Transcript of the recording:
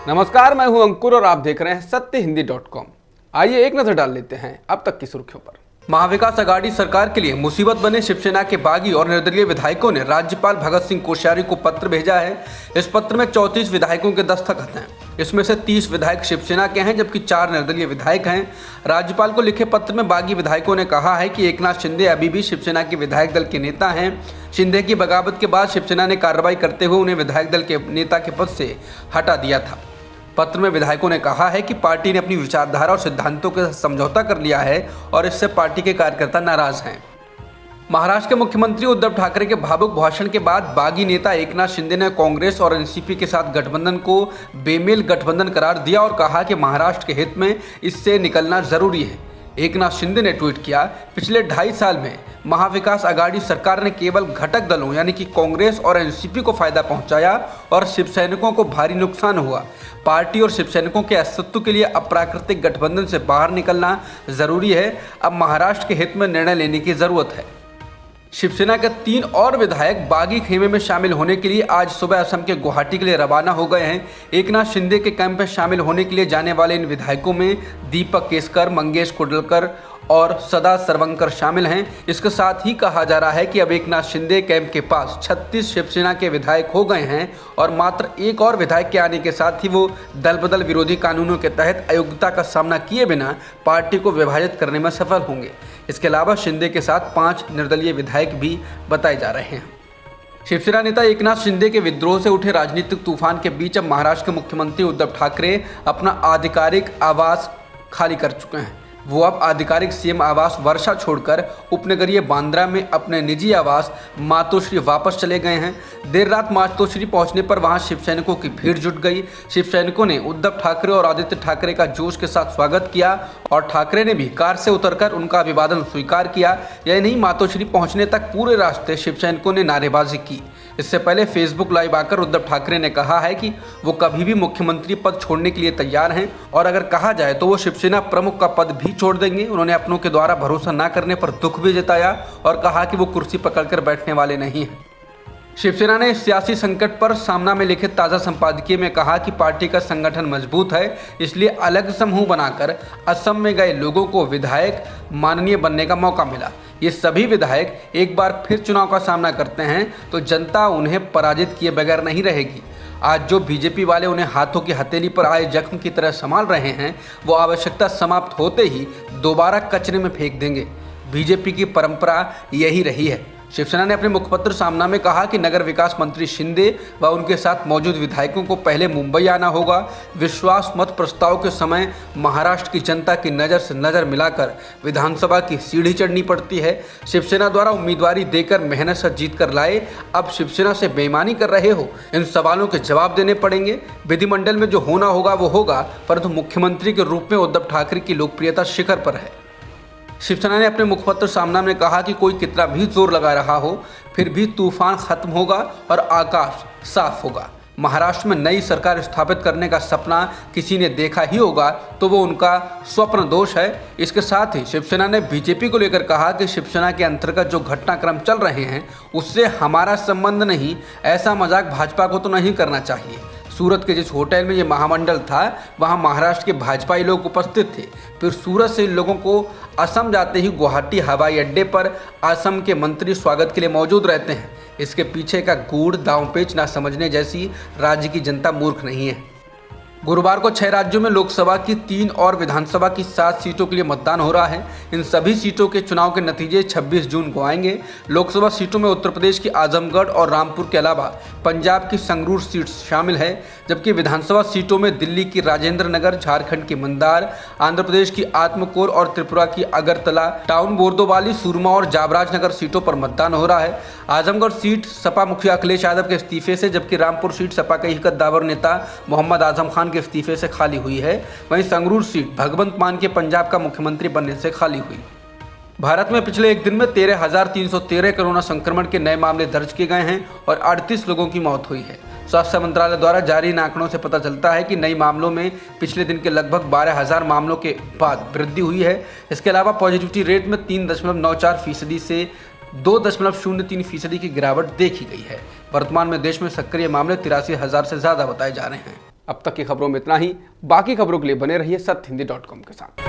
नमस्कार, मैं हूं अंकुर और आप देख रहे हैं सत्यहिंदी.com। आइए एक नजर डाल लेते हैं अब तक की सुर्खियों पर। महाविकास आघाड़ी सरकार के लिए मुसीबत बने शिवसेना के बागी और निर्दलीय विधायकों ने राज्यपाल भगत सिंह कोश्यारी को पत्र भेजा है। इस पत्र में 34 विधायकों के दस्तखत हैं। इसमें से 30 विधायक शिवसेना के हैं जबकि 4 निर्दलीय विधायक हैं। राज्यपाल को लिखे पत्र में बागी विधायकों ने कहा है कि एकनाथ शिंदे अभी भी शिवसेना के विधायक दल के नेता हैं। शिंदे की बगावत के बाद शिवसेना ने कार्रवाई करते हुए उन्हें विधायक दल के नेता के पद से हटा दिया था। पत्र में विधायकों ने कहा है कि पार्टी ने अपनी विचारधारा और सिद्धांतों के साथ समझौता कर लिया है और इससे पार्टी के कार्यकर्ता नाराज हैं। महाराष्ट्र के मुख्यमंत्री उद्धव ठाकरे के भावुक भाषण के बाद बागी नेता एकनाथ शिंदे ने कांग्रेस और एनसीपी के साथ गठबंधन को बेमेल गठबंधन करार दिया और कहा कि महाराष्ट्र के हित में इससे निकलना जरूरी है। एकनाथ शिंदे ने ट्वीट किया, पिछले 2.5 साल में महाविकास आघाड़ी सरकार ने केवल घटक दलों यानी कि कांग्रेस और एनसीपी को फायदा पहुंचाया और शिवसैनिकों को भारी नुकसान हुआ। पार्टी और शिवसैनिकों के अस्तित्व के लिए अप्राकृतिक गठबंधन से बाहर निकलना जरूरी है। अब महाराष्ट्र के हित में निर्णय लेने की जरूरत है। शिवसेना के 3 और विधायक बागी खेमे में शामिल होने के लिए आज सुबह असम के गुवाहाटी के लिए रवाना हो गए हैं। एकनाथ शिंदे के कैंप में शामिल होने के लिए जाने वाले इन विधायकों में दीपक केसकर, मंगेश कुंडलकर और सदा सरवंकर शामिल हैं। इसके साथ ही कहा जा रहा है कि अब एकनाथ शिंदे कैंप के पास 36 शिवसेना के विधायक हो गए हैं और मात्र एक और विधायक के आने के साथ ही वो दल बदल विरोधी कानूनों के तहत अयोग्यता का सामना किए बिना पार्टी को विभाजित करने में सफल होंगे। इसके अलावा शिंदे के साथ 5 निर्दलीय विधायक भी बताए जा रहे हैं। शिवसेना नेता एकनाथ शिंदे के विद्रोह से उठे राजनीतिक तूफान के बीच अब महाराष्ट्र के मुख्यमंत्री उद्धव ठाकरे अपना आधिकारिक आवास खाली कर चुके हैं। वो अब आधिकारिक सीएम आवास वर्षा छोड़कर उपनगरीय बांद्रा में अपने निजी आवास मातोश्री वापस चले गए हैं। देर रात मातोश्री पहुंचने पर वहां शिवसैनिकों की भीड़ जुट गई। शिवसैनिकों ने उद्धव ठाकरे और आदित्य ठाकरे का जोश के साथ स्वागत किया और ठाकरे ने भी कार से उतरकर उनका अभिवादन स्वीकार किया। यही नहीं, मातोश्री पहुंचने तक पूरे रास्ते शिवसैनिकों ने नारेबाजी की। इससे पहले फेसबुक लाइव आकर उद्धव ठाकरे ने कहा है कि वो कभी भी मुख्यमंत्री पद छोड़ने के लिए तैयार हैं और अगर कहा जाए तो वो शिवसेना प्रमुख का पद भी छोड़ देंगे। उन्होंने अपनों के द्वारा भरोसा न करने पर दुख भी जताया और कहा कि वो कुर्सी पकड़कर बैठने वाले नहीं हैं। शिवसेना ने सियासी संकट पर सामना में लिखे ताज़ा संपादकीय में कहा कि पार्टी का संगठन मजबूत है, इसलिए अलग समूह बनाकर असम में गए लोगों को विधायक माननीय बनने का मौका मिला। ये सभी विधायक एक बार फिर चुनाव का सामना करते हैं तो जनता उन्हें पराजित किए बगैर नहीं रहेगी। आज जो बीजेपी वाले उन्हें हाथों की हथेली पर आए जख्म की तरह संभाल रहे हैं, वो आवश्यकता समाप्त होते ही दोबारा कचरे में फेंक देंगे। बीजेपी की परंपरा यही रही है। शिवसेना ने अपने मुखपत्र सामना में कहा कि नगर विकास मंत्री शिंदे व उनके साथ मौजूद विधायकों को पहले मुंबई आना होगा। विश्वास मत प्रस्ताव के समय महाराष्ट्र की जनता की नज़र से नज़र मिलाकर विधानसभा की सीढ़ी चढ़नी पड़ती है। शिवसेना द्वारा उम्मीदवारी देकर मेहनत से जीत कर लाए, अब शिवसेना से बेईमानी कर रहे हो। इन सवालों के जवाब देने पड़ेंगे। विधिमंडल में जो होना होगा वो होगा, परंतु मुख्यमंत्री के रूप में उद्धव ठाकरे की लोकप्रियता शिखर पर है। शिवसेना ने अपने मुखपत्र सामना में कहा कि कोई कितना भी जोर लगा रहा हो, फिर भी तूफान खत्म होगा और आकाश साफ होगा। महाराष्ट्र में नई सरकार स्थापित करने का सपना किसी ने देखा ही होगा तो वो उनका स्वप्न दोष है। इसके साथ ही शिवसेना ने बीजेपी को लेकर कहा कि शिवसेना के अंतर्गत जो घटनाक्रम चल रहे हैं उससे हमारा संबंध नहीं, ऐसा मजाक भाजपा को तो नहीं करना चाहिए। सूरत के जिस होटल में ये महामंडल था वहाँ महाराष्ट्र के भाजपाई लोग उपस्थित थे। फिर सूरत से इन लोगों को असम जाते ही गुवाहाटी हवाई अड्डे पर असम के मंत्री स्वागत के लिए मौजूद रहते हैं। इसके पीछे का गूढ़ दांवपेच ना समझने जैसी राज्य की जनता मूर्ख नहीं है। गुरुवार को 6 राज्यों में लोकसभा की 3 और विधानसभा की 7 सीटों के लिए मतदान हो रहा है। इन सभी सीटों के चुनाव के नतीजे 26 जून को आएंगे। लोकसभा सीटों में उत्तर प्रदेश की आजमगढ़ और रामपुर के अलावा पंजाब की संगरूर सीट शामिल है, जबकि विधानसभा सीटों में दिल्ली की राजेंद्र नगर, झारखंड की मंदार, आंध्र प्रदेश की आत्मकूर और त्रिपुरा की अगरतला, टाउन बोरदोबाली, सुरमा और जाबराज नगर सीटों पर मतदान हो रहा है। आजमगढ़ सीट सपा मुखिया अखिलेश यादव के इस्तीफे से, जबकि रामपुर सीट सपा के ही कद्दावर नेता मोहम्मद आजम खान के इस्तीफे से खाली हुई है। वहीं संगरूर सीट भगवंत मान के पंजाब का मुख्यमंत्री बनने से खाली हुई। भारत में पिछले एक दिन में 13,313 कोरोना संक्रमण के नए मामले दर्ज किए गए हैं और 38 लोगों की मौत हुई है। स्वास्थ्य मंत्रालय द्वारा जारी इन आंकड़ों से पता चलता है कि नए मामलों में पिछले दिन के लगभग 12,000 मामलों के बाद वृद्धि हुई है। इसके अलावा पॉजिटिविटी रेट में 3.94% से 2.03% की गिरावट देखी गई है। वर्तमान में देश में सक्रिय मामले 83,000 से ज़्यादा बताए जा रहे हैं। अब तक की खबरों में इतना ही। बाकी खबरों के लिए बने रहिए सत्य हिंदी .com के साथ।